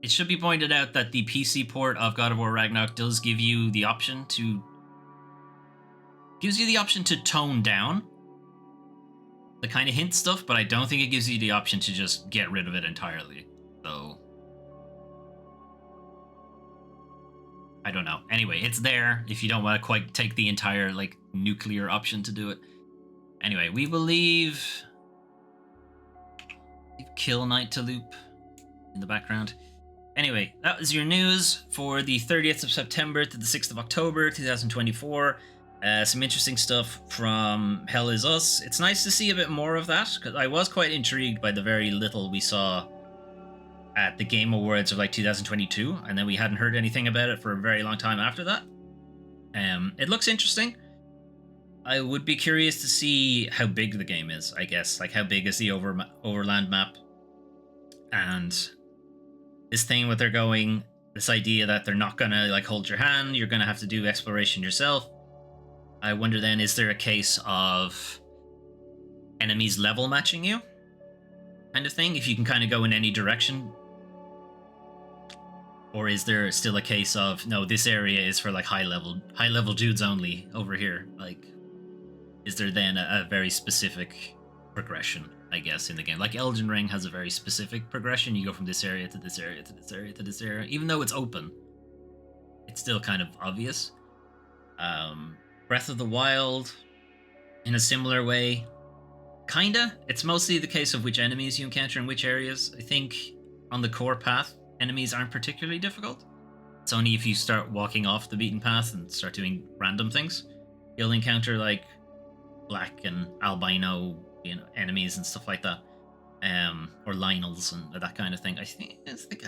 A: It should be pointed out that the PC port of God of War Ragnarok does give you the option to tone down the kind of hint stuff, but I don't think it gives you the option to just get rid of it entirely. So I don't know. Anyway, it's there if you don't want to quite take the entire nuclear option to do it. Anyway, we will leave Kill Knight to loop in the background. Anyway, that was your news for the 30th of September to the 6th of October, 2024. Some interesting stuff from Hell Is Us. It's nice to see a bit more of that, because I was quite intrigued by the very little we saw at the Game Awards of 2022, and then we hadn't heard anything about it for a very long time after that. It looks interesting. I would be curious to see how big the game is, I guess. How big is the overland map? And this thing with this idea that they're not gonna hold your hand, you're gonna have to do exploration yourself. I wonder then, is there a case of enemies level matching you kind of thing, if you can kind of go in any direction? Or is there still a case of, no, this area is for high level dudes only over here? Is there then a very specific progression, I guess, in the game? Elden Ring has a very specific progression. You go from this area to this area to this area to this area. Even though it's open, it's still kind of obvious. Breath of the Wild, in a similar way, Kinda. It's mostly the case of which enemies you encounter in which areas. I think on the core path, enemies aren't particularly difficult. It's only if you start walking off the beaten path and start doing random things, you'll encounter like black and albino, enemies and stuff like that, or Lionels and that kind of thing. I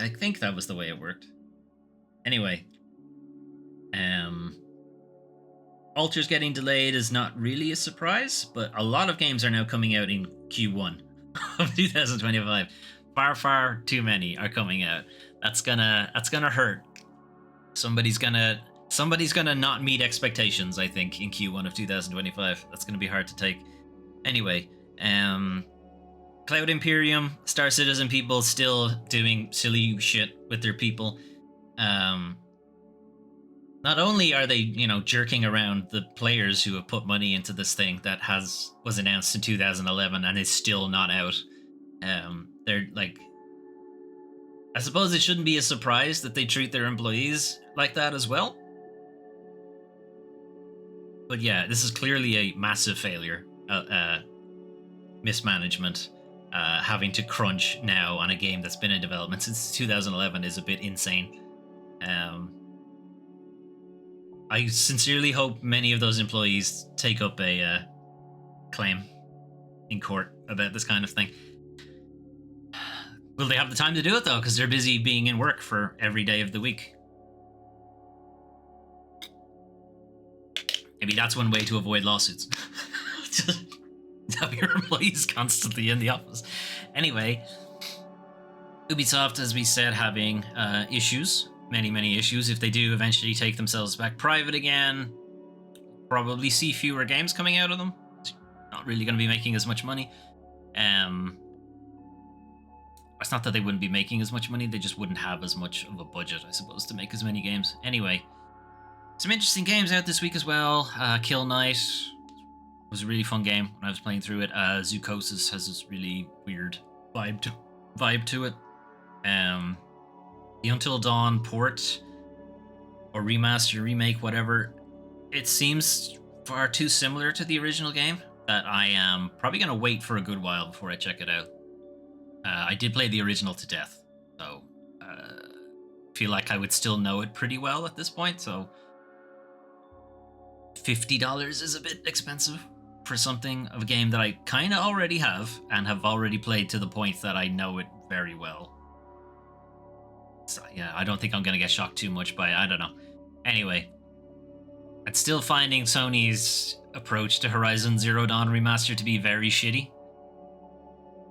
A: think that was the way it worked. Anyway, Ultra's getting delayed is not really a surprise, but a lot of games are now coming out in Q1 of 2025. Far too many are coming out. That's gonna hurt. Somebody's gonna not meet expectations, I think, in Q1 of 2025. That's gonna be hard to take. Anyway, Cloud Imperium, Star Citizen people still doing silly shit with their people. Not only are they, jerking around the players who have put money into this thing that was announced in 2011 and is still not out. They're like, I suppose it shouldn't be a surprise that they treat their employees like that as well. But yeah, this is clearly a massive failure. Mismanagement. Having to crunch now on a game that's been in development since 2011 is a bit insane. I sincerely hope many of those employees take up a claim in court about this kind of thing. Will they have the time to do it, though? Because they're busy being in work for every day of the week. Maybe that's one way to avoid lawsuits. Just have your employees constantly in the office. Anyway, Ubisoft, as we said, having issues. Many issues. If they do eventually take themselves back private again, probably see fewer games coming out of them. It's not really going to be making as much money. It's not that they wouldn't be making as much money, they just wouldn't have as much of a budget, I suppose, to make as many games. Anyway, some interesting games out this week as well. Kill Knight was a really fun game when I was playing through it. Zoocosis has this really weird vibe to it. The Until Dawn port or remaster, remake, whatever, it seems far too similar to the original game that I am probably going to wait for a good while before I check it out. I did play the original to death, so feel like I would still know it pretty well at this point, so $50 is a bit expensive for something of a game that I kind of already have and have already played to the point that I know it very well. So yeah, I don't think I'm going to get shocked too much by it. I don't know. Anyway, I'm still finding Sony's approach to Horizon Zero Dawn Remaster to be very shitty.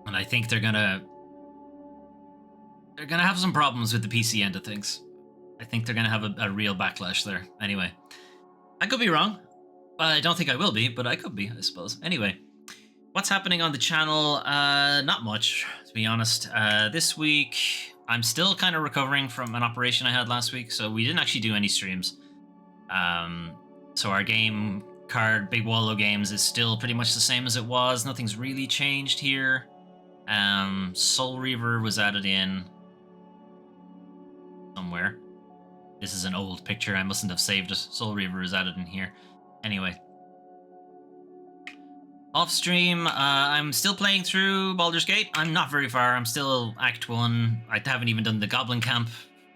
A: And I think they're gonna have some problems with the PC end of things. I think they're gonna have a real backlash there. Anyway, I could be wrong. I don't think I will be, but I could be, I suppose. Anyway, what's happening on the channel? Not much, to be honest. This week, I'm still kind of recovering from an operation I had last week, so we didn't actually do any streams. So our game card, Big Wallow Games, is still pretty much the same as it was. Nothing's really changed here. Soul Reaver was added in somewhere. This is an old picture. I mustn't have saved it. Soul Reaver is added in here. Anyway. Off stream, I'm still playing through Baldur's Gate. I'm not very far. I'm still Act 1. I haven't even done the Goblin Camp.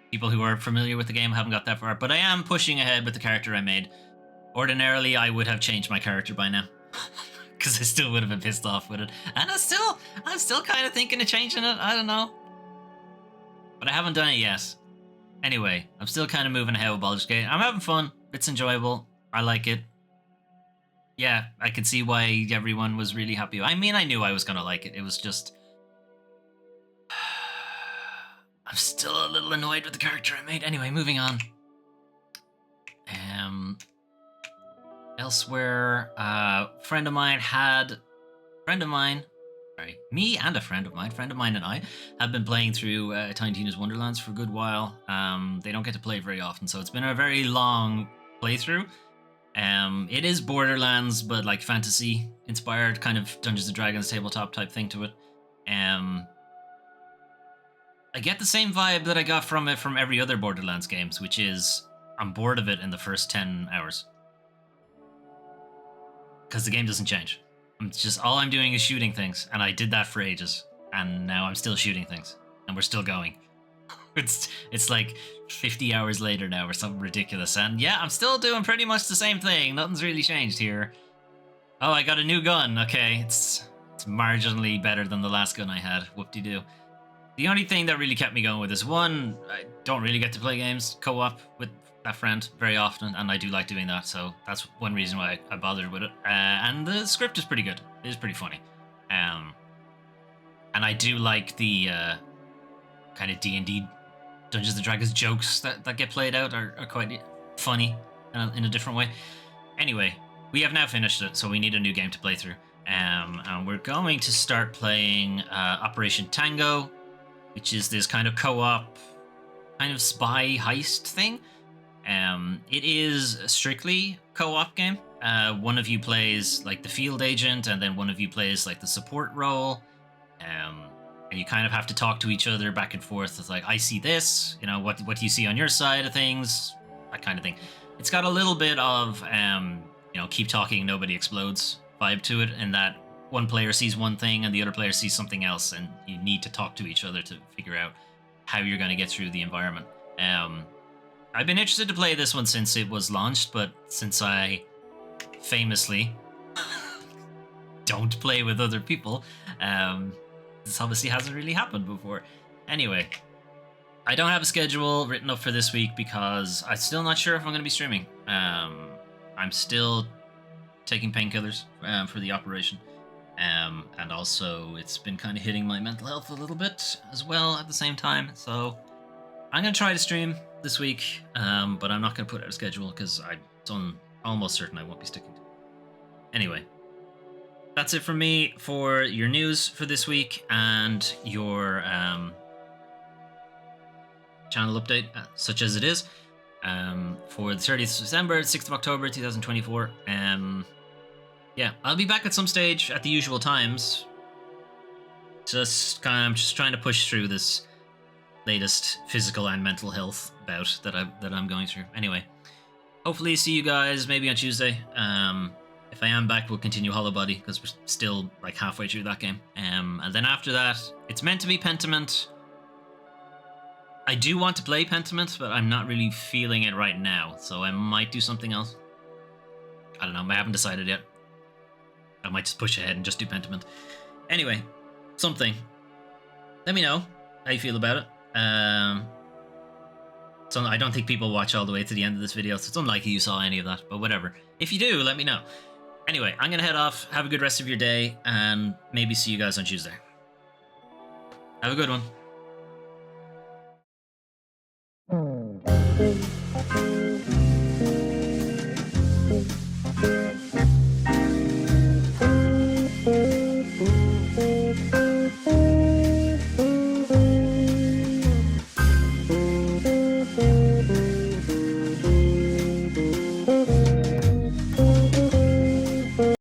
A: People who are familiar with the game haven't got that far. But I am pushing ahead with the character I made. Ordinarily, I would have changed my character by now. Because I still would have been pissed off with it. And I'm still kind of thinking of changing it. I don't know. But I haven't done it yet. Anyway, I'm still kind of moving ahead with Baldur's Gate. I'm having fun. It's enjoyable. I like it. Yeah, I can see why everyone was really happy. I mean, I knew I was going to like it. It was just... I'm still a little annoyed with the character I made. Anyway, moving on. Elsewhere, friend of mine and I have been playing through Tiny Tina's Wonderlands for a good while. They don't get to play very often, so it's been a very long playthrough. It is Borderlands, but like fantasy inspired, kind of Dungeons and Dragons tabletop type thing to it. I get the same vibe that I got from it from every other Borderlands games, which is I'm bored of it in the first 10 hours. Because the game doesn't change. all I'm doing is shooting things, and I did that for ages, and now I'm still shooting things, and we're still going. It's like 50 hours later now or something ridiculous, and yeah, I'm still doing pretty much the same thing. Nothing's really changed here. Oh, I got a new gun. Okay, it's marginally better than the last gun I had. Whoop-de-doo. The only thing that really kept me going with this one, I don't really get to play games co-op with that friend very often, and I do like doing that, so that's one reason why I bothered with it. And the script is pretty good. It is pretty funny. And I do like the kind of D&D Dungeons and Dragons jokes that get played out are quite funny in a different way. Anyway, we have now finished it, so we need a new game to play through. And we're going to start playing Operation Tango, which is this kind of co-op, kind of spy heist thing. It is a strictly co-op game. One of you plays like the field agent, and then one of you plays like the support role. And you kind of have to talk to each other back and forth. It's like, I see this, what do you see on your side of things? That kind of thing. It's got a little bit of, keep talking, nobody explodes vibe to it, in that one player sees one thing and the other player sees something else, and you need to talk to each other to figure out how you're going to get through the environment. I've been interested to play this one since it was launched, but since I famously don't play with other people, this obviously hasn't really happened before. Anyway, I don't have a schedule written up for this week because I'm still not sure if I'm going to be streaming. I'm still taking painkillers for the operation. And also, it's been kind of hitting my mental health a little bit as well at the same time. So I'm going to try to stream this week, but I'm not going to put out a schedule because I'm almost certain I won't be sticking to it. Anyway, that's it from me for your news for this week and your channel update, such as it is, for the 30th of December, 6th of October, 2024. Yeah, I'll be back at some stage at the usual times. I'm just trying to push through this latest physical and mental health bout that I'm going through. Anyway, hopefully see you guys maybe on Tuesday. If I am back, we'll continue Hollow Body because we're still like halfway through that game. And then after that, it's meant to be Pentiment. I do want to play Pentiment, but I'm not really feeling it right now, so I might do something else. I don't know. I haven't decided yet. I might just push ahead and just do Pentiment. Anyway, something. Let me know how you feel about it. So I don't think people watch all the way to the end of this video, so it's unlikely you saw any of that, but whatever. If you do, let me know. Anyway, I'm going to head off. Have a good rest of your day, and maybe see you guys on Tuesday. Have a good one.